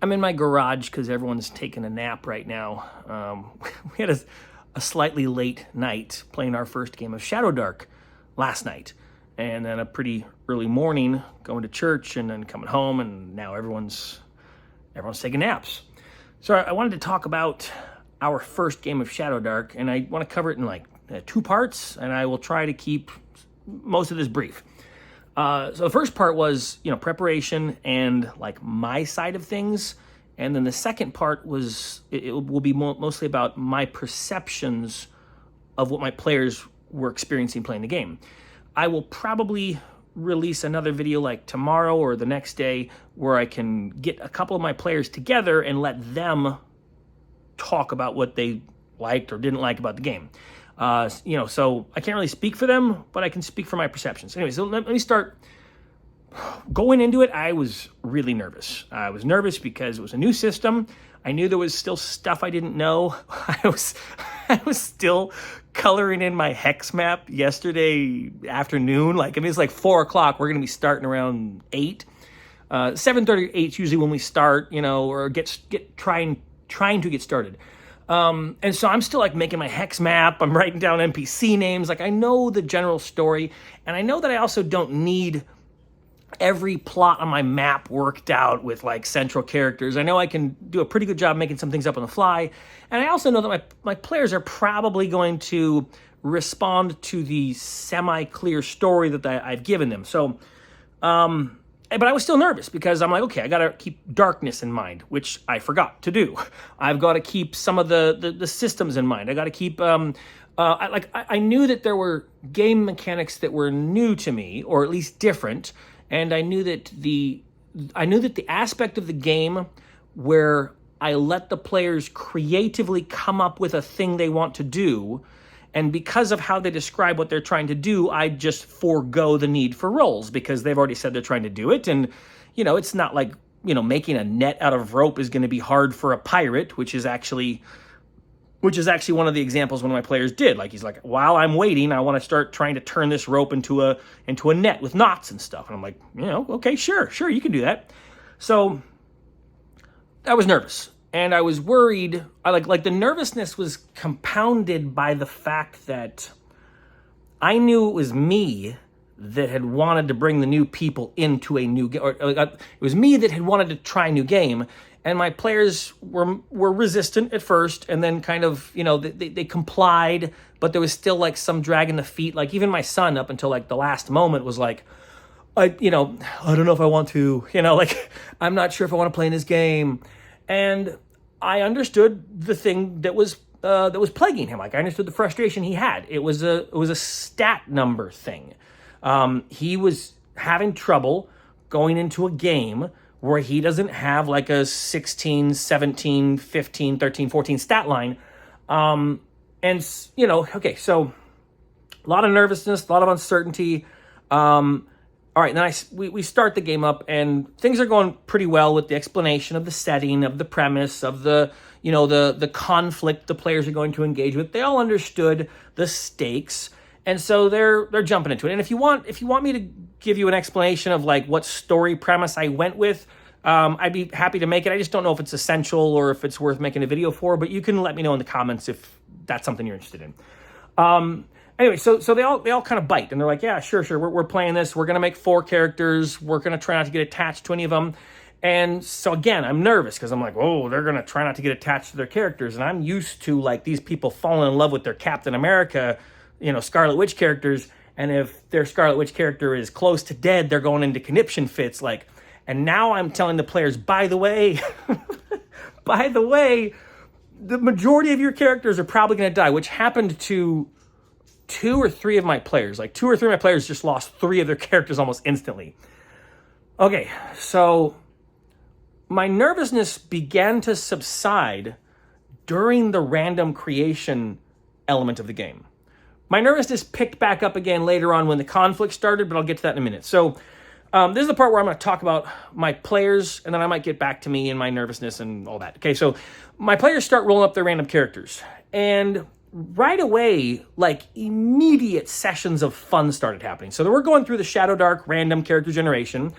I'm in my garage because everyone's taking a nap right now. We had a slightly late night playing our first game of ShadowDark last night. And then a pretty early morning going to church and then coming home, and now everyone's taking naps. So I wanted to talk about our first game of ShadowDark, and I want to cover it in like 2 parts, and I will try to keep most of this brief. So the first part was, preparation and like my side of things. And then the second part was, it will be mostly about my perceptions of what my players were experiencing playing the game. I will probably release another video like tomorrow or the next day where I can get a couple of my players together and let them talk about what they liked or didn't like about the game. So I can't really speak for them, but I can speak for my perceptions. Anyway, so let me start. Going into it, I was really nervous. I was nervous because it was a new system. I knew there was still stuff I didn't know. I was still coloring in my hex map yesterday afternoon. It's like 4 o'clock. We're going to be starting around 8. 7:30 or 8 is usually when we start, or trying to get started. And so I'm still like making my hex map. I'm writing down NPC names. Like I know the general story, and I know that I also don't need every plot on my map worked out with like central characters. I know I can do a pretty good job making some things up on the fly. And I also know that my players are probably going to respond to the semi-clear story that I've given them. So, but I was still nervous because I'm like, okay, I got to keep darkness in mind, which I forgot to do. I've got to keep some of the systems in mind. I got to keep, I knew that there were game mechanics that were new to me, or at least different. And I knew that the aspect of the game where I let the players creatively come up with a thing they want to do, and because of how they describe what they're trying to do, I just forego the need for rolls because they've already said they're trying to do it. And, it's not like, making a net out of rope is going to be hard for a pirate, which is actually one of the examples one of my players did. Like, he's like, while I'm waiting, I want to start trying to turn this rope into a net with knots and stuff. And I'm like, okay, sure, you can do that. So I was nervous. And I was worried. The nervousness was compounded by the fact that I knew it was me that had wanted to bring the new people into a new game. It was me that had wanted to try a new game. And my players were resistant at first, and then kind of, they complied, but there was still like some drag in the feet. Like even my son, up until like the last moment, was like, I don't know if I want to, I'm not sure if I want to play in this game. And I understood the thing that was plaguing him. Like I understood the frustration he had. It was a stat number thing. He was having trouble going into a game where he doesn't have like a 16, 17, 15, 13, 14 stat line. Okay, so a lot of nervousness, a lot of uncertainty. All right, then we start the game up, and things are going pretty well with the explanation of the setting, of the premise, of the conflict the players are going to engage with. They all understood the stakes. And so they're jumping into it. And if you want me to give you an explanation of like what story premise I went with, I'd be happy to make it. I just don't know if it's essential or if it's worth making a video for, but you can let me know in the comments if that's something you're interested in. Anyway, so they all kind of bite, and they're like, yeah, sure, we're playing this. We're going to make 4 characters. We're going to try not to get attached to any of them. And so again, I'm nervous because I'm like, oh, they're going to try not to get attached to their characters. And I'm used to like these people falling in love with their Captain America, Scarlet Witch characters. And if their Scarlet Witch character is close to dead, they're going into conniption fits. And now I'm telling the players, by the way, the majority of your characters are probably going to die, which happened to 2 or 3 of my players. Like 2 or 3 of my players just lost 3 of their characters almost instantly. Okay, so my nervousness began to subside during the random creation element of the game. My nervousness picked back up again later on when the conflict started, but I'll get to that in a minute. So this is the part where I'm going to talk about my players, and then I might get back to me and my nervousness and all that. Okay, so my players start rolling up their random characters, and right away, like immediate sessions of fun started happening. So we're going through the ShadowDark random character generation,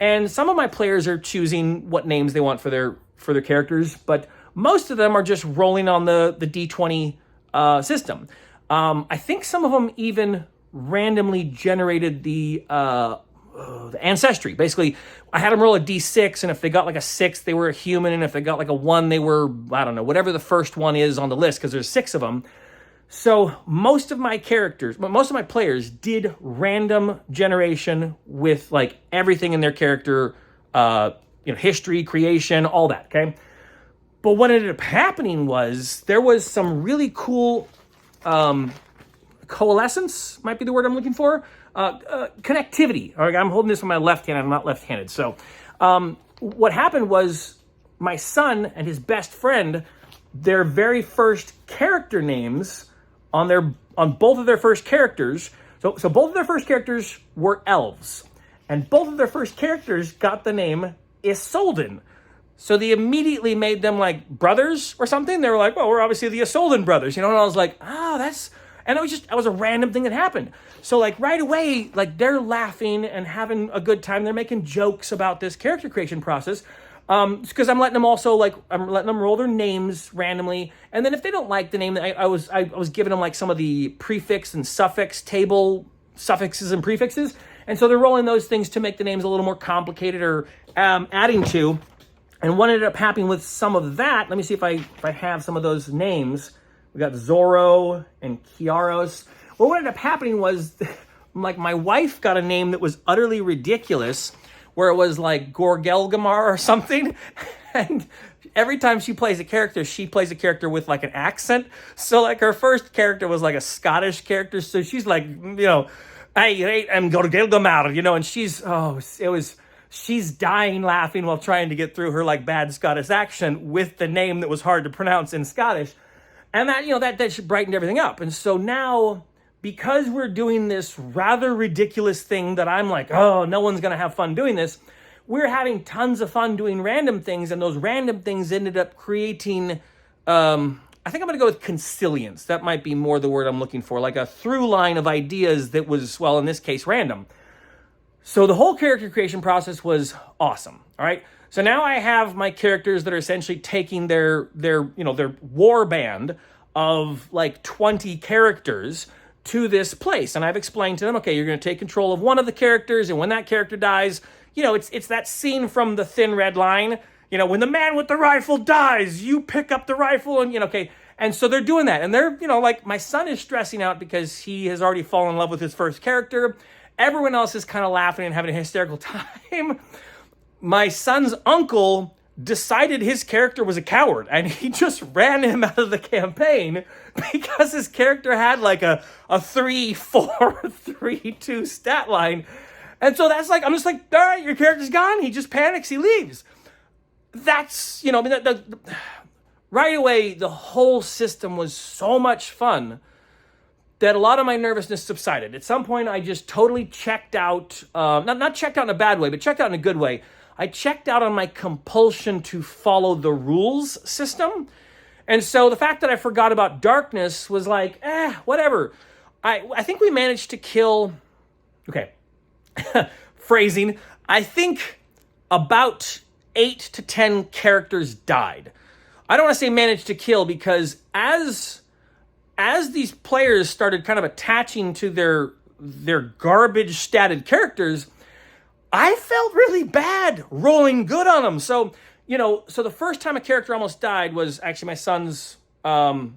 And some of my players are choosing what names they want for their characters, but most of them are just rolling on the D20 system. I think some of them even randomly generated the ancestry. Basically, I had them roll a D6, and if they got like a 6, they were a human, and if they got like a 1, they were, I don't know, whatever the first one is on the list, because there's 6 of them. So most of my players did random generation with like everything in their character, history, creation, all that, okay? But what ended up happening was there was some really cool coalescence, might be the word I'm looking for, connectivity. All right, I'm holding this with my left hand, I'm not left-handed. So what happened was my son and his best friend, their very first character names on both of their first characters. So both of their first characters were elves, and both of their first characters got the name Isolden. So they immediately made them like brothers or something. They were like, well, we're obviously the Isolden brothers, and I was like, and that was a random thing that happened. So like right away, like they're laughing and having a good time. They're making jokes about this character creation process. Because I'm letting them roll their names randomly, and then if they don't like the name, I was giving them like some of the prefix and suffix table suffixes and prefixes, and so they're rolling those things to make the names a little more complicated or adding to. And what ended up happening with some of that? Let me see if I have some of those names. We got Zorro and Kiaros. Well, what ended up happening was, like, my wife got a name that was utterly ridiculous, where it was like Gorgelgamar or something. And every time she plays a character with like an accent. So like her first character was like a Scottish character. So she's like, hey, I'm Gorgelgamar, and she's dying laughing while trying to get through her like bad Scottish accent with the name that was hard to pronounce in Scottish. And that brightened everything up. And so now, because we're doing this rather ridiculous thing that I'm like, oh, no one's going to have fun doing this, we're having tons of fun doing random things, and those random things ended up creating, I think I'm going to go with consilience. That might be more the word I'm looking for, like a through line of ideas that was, well, in this case, random. So the whole character creation process was awesome, all right? So now I have my characters that are essentially taking their war band of like 20 characters to this place. And I've explained to them, okay, you're going to take control of one of the characters, and when that character dies, it's that scene from The Thin Red Line, when the man with the rifle dies, you pick up the rifle, and, okay. And so they're doing that. And they're, like, my son is stressing out because he has already fallen in love with his first character. Everyone else is kind of laughing and having a hysterical time. My son's uncle decided his character was a coward, and he just ran him out of the campaign because his character had like a 3-4 3-2 stat line. And so that's like, I'm just like, all right, your character's gone. He just panics, he leaves. That's, right away, the whole system was so much fun that a lot of my nervousness subsided. At some point, I just totally checked out, not checked out in a bad way, but checked out in a good way. I checked out on my compulsion to follow the rules system. And so the fact that I forgot about darkness was like, whatever. I think we managed to kill, phrasing, I think about 8 to 10 characters died. I don't want to say managed to kill, because as these players started kind of attaching to their garbage statted characters, I felt really bad rolling good on them. So, so the first time a character almost died was actually my son's elf,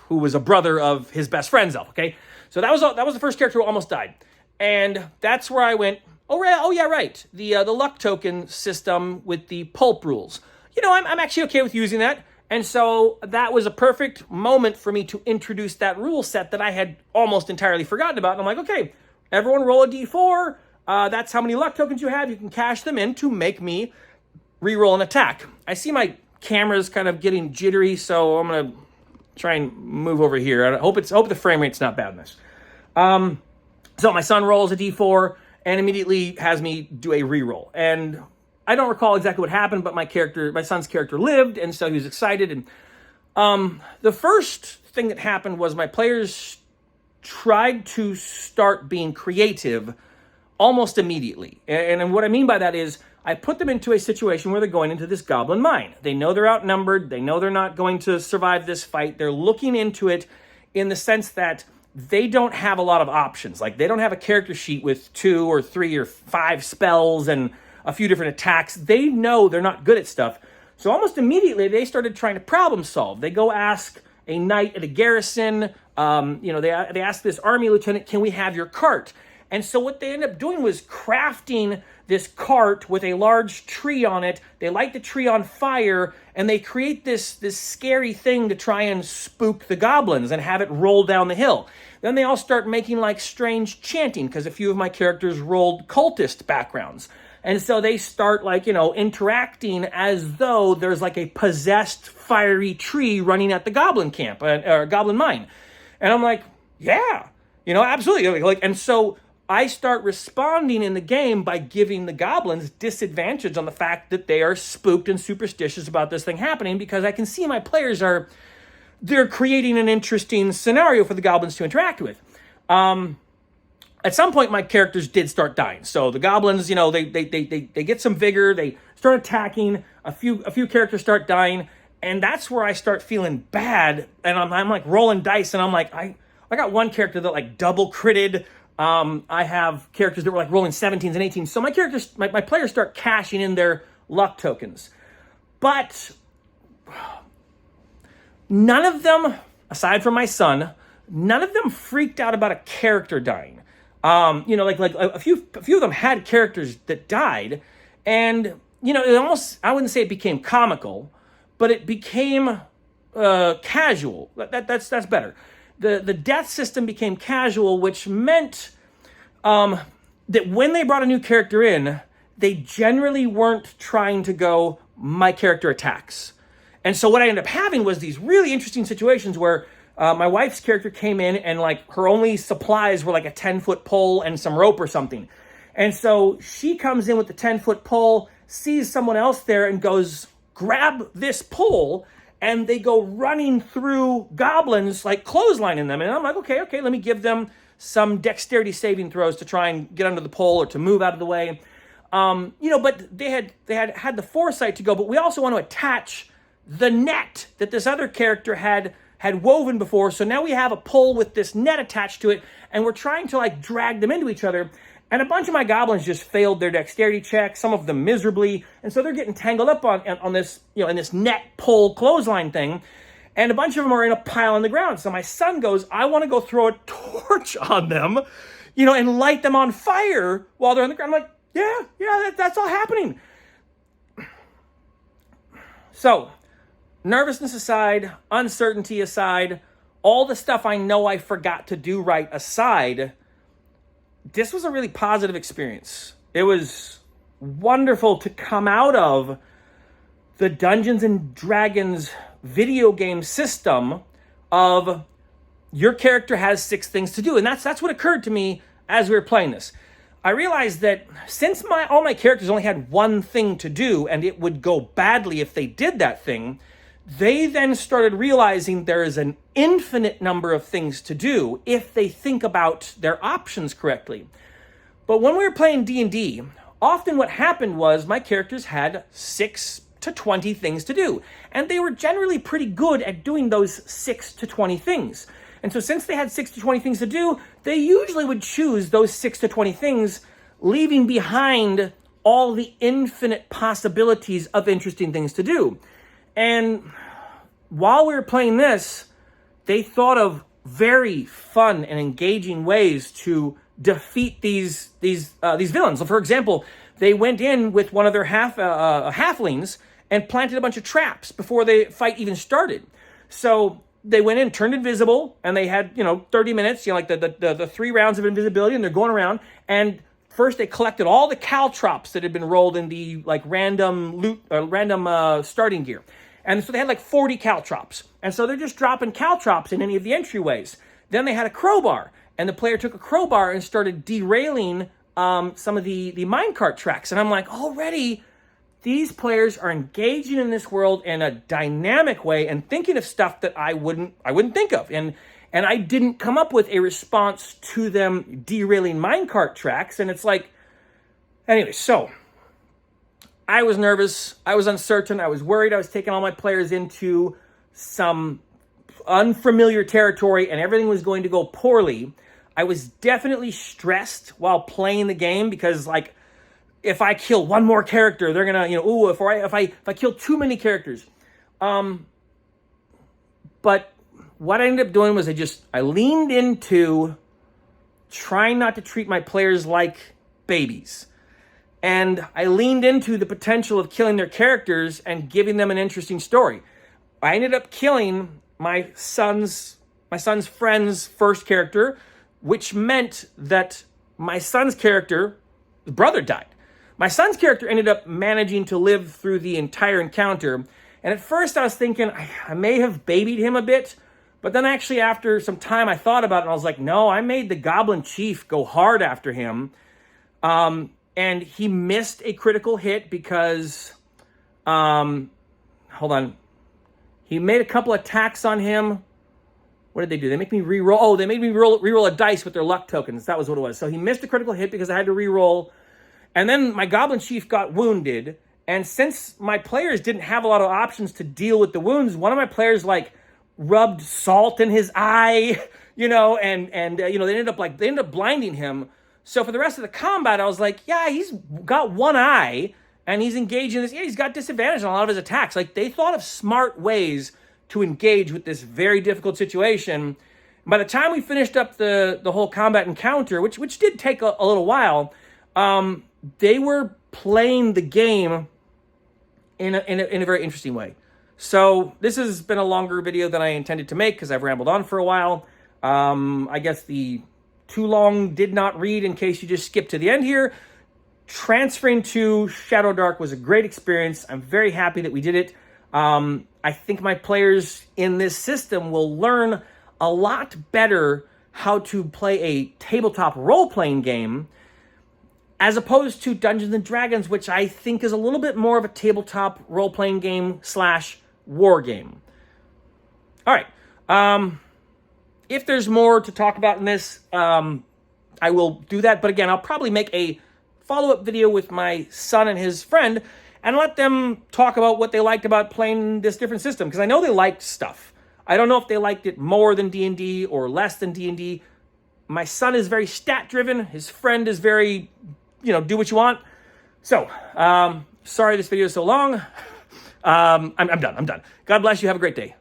who was a brother of his best friend's elf, okay? So that was the first character who almost died. And that's where I went, oh yeah, right. The luck token system with the pulp rules. I'm actually okay with using that. And so that was a perfect moment for me to introduce that rule set that I had almost entirely forgotten about. And I'm like, okay, everyone roll a d4. That's how many luck tokens you have. You can cash them in to make me reroll an attack. I see my camera's kind of getting jittery, so I'm going to try and move over here. I hope the frame rate's not bad in this. So my son rolls a d4 and immediately has me do a reroll. And I don't recall exactly what happened, but my son's character lived, and so he was excited. And the first thing that happened was my players tried to start being creative almost immediately. And what I mean by that is I put them into a situation where they're going into this goblin mine. They know they're outnumbered. They know they're not going to survive this fight. They're looking into it in the sense that they don't have a lot of options. Like, they don't have a character sheet with 2 or 3 or 5 spells and a few different attacks. They know they're not good at stuff. So almost immediately, they started trying to problem solve. They go ask a knight at a garrison, they ask this army lieutenant, can we have your cart? And so what they end up doing was crafting this cart with a large tree on it. They light the tree on fire, and they create this scary thing to try and spook the goblins and have it roll down the hill. Then they all start making like strange chanting, because a few of my characters rolled cultist backgrounds. And so they start interacting as though there's like a possessed fiery tree running at the goblin camp or goblin mine. And I'm like, yeah, absolutely. And so I start responding in the game by giving the goblins disadvantage on the fact that they are spooked and superstitious about this thing happening, because I can see my players they're creating an interesting scenario for the goblins to interact with. At some point, my characters did start dying. So the goblins, they get some vigor. They start attacking. A few characters start dying, and that's where I start feeling bad. And I'm like rolling dice, and I'm like, I got one character that like double critted. I have characters that were like rolling 17s and 18s. So my characters, my players start cashing in their luck tokens, but none of them, aside from my son, none of them freaked out about a character dying. Like a few of them had characters that died, and it almost, I wouldn't say it became comical, but it became casual. That's better. The death system became casual, which meant that when they brought a new character in, they generally weren't trying to go, my character attacks. And so what I ended up having was these really interesting situations where my wife's character came in and like her only supplies were like a 10-foot pole and some rope or something. And so she comes in with the 10-foot pole, sees someone else there and goes, grab this pole. And they go running through goblins, like clotheslining them. And I'm like, okay, let me give them some dexterity saving throws to try and get under the pole or to move out of the way. But they had the foresight to go, but we also want to attach the net that this other character had woven before. So now we have a pole with this net attached to it, and we're trying to like drag them into each other. And a bunch of my goblins just failed their dexterity check, some of them miserably. And so they're getting tangled up on this, in this net pole clothesline thing. And a bunch of them are in a pile on the ground. So my son goes, I want to go throw a torch on them, and light them on fire while they're on the ground. I'm like, yeah, that's all happening. So, nervousness aside, uncertainty aside, all the stuff I know I forgot to do right aside, this was a really positive experience. It was wonderful to come out of the Dungeons and Dragons video game system of your character has 6 things to do. And that's what occurred to me as we were playing this. I realized that since all my characters only had one thing to do, and it would go badly if they did that thing, they then started realizing there is an infinite number of things to do if they think about their options correctly. But when we were playing D&D, often what happened was my characters had 6 to 20 things to do, and they were generally pretty good at doing those 6 to 20 things. And so since they had 6 to 20 things to do, they usually would choose those 6 to 20 things, leaving behind all the infinite possibilities of interesting things to do. And while we were playing this, they thought of very fun and engaging ways to defeat these villains. So for example, they went in with one of their halflings and planted a bunch of traps before the fight even started. So they went in, turned invisible, and they had 30 minutes, like the 3 rounds of invisibility, and they're going around. And first, they collected all the caltrops that had been rolled in the random loot, random starting gear. And so they had like 40 caltrops. And so they're just dropping caltrops in any of the entryways. Then they had a crowbar, and the player took a crowbar and started derailing some of the minecart tracks. And I'm like, already, these players are engaging in this world in a dynamic way and thinking of stuff that I wouldn't think of. And And I didn't come up with a response to them derailing minecart tracks. And it's like, anyway, so I was nervous. I was uncertain. I was worried. I was taking all my players into some unfamiliar territory and everything was going to go poorly. I was definitely stressed while playing the game because, like, if I kill one more character, they're gonna, if I kill too many characters. But what I ended up doing was I leaned into trying not to treat my players like babies. And I leaned into the potential of killing their characters and giving them an interesting story. I ended up killing my son's friend's first character, which meant that my son's character, the brother, died. My son's character ended up managing to live through the entire encounter. And at first I was thinking, I may have babied him a bit. But then actually after some time I thought about it and I was like, no, I made the Goblin Chief go hard after him. And he missed a critical hit because, hold on. He made a couple attacks on him. What did they do? They make me re-roll. Oh, they made me re-roll a dice with their luck tokens. That was what it was. So he missed a critical hit because I had to re-roll. And then my Goblin Chief got wounded. And since my players didn't have a lot of options to deal with the wounds, one of my players, rubbed salt in his eye, they ended up blinding him. So for the rest of the combat, I was like, yeah, he's got one eye and he's engaged in this. Yeah, he's got disadvantage on a lot of his attacks. Like, they thought of smart ways to engage with this very difficult situation. And by the time we finished up the whole combat encounter, which did take a little while, they were playing the game in a very interesting way. So this has been a longer video than I intended to make because I've rambled on for a while. I guess the too long did not read in case you just skipped to the end here. Transferring to ShadowDark was a great experience. I'm very happy that we did it. I think my players in this system will learn a lot better how to play a tabletop role-playing game as opposed to Dungeons & Dragons, which I think is a little bit more of a tabletop role-playing game / war game. All right. If there's more to talk about in this, I will do that. But again, I'll probably make a follow-up video with my son and his friend and let them talk about what they liked about playing this different system. Because I know they liked stuff. I don't know if they liked it more than D&D or less than D&D. My son is very stat-driven. His friend is very, do what you want. So, sorry this video is so long. I'm done. God bless you. Have a great day.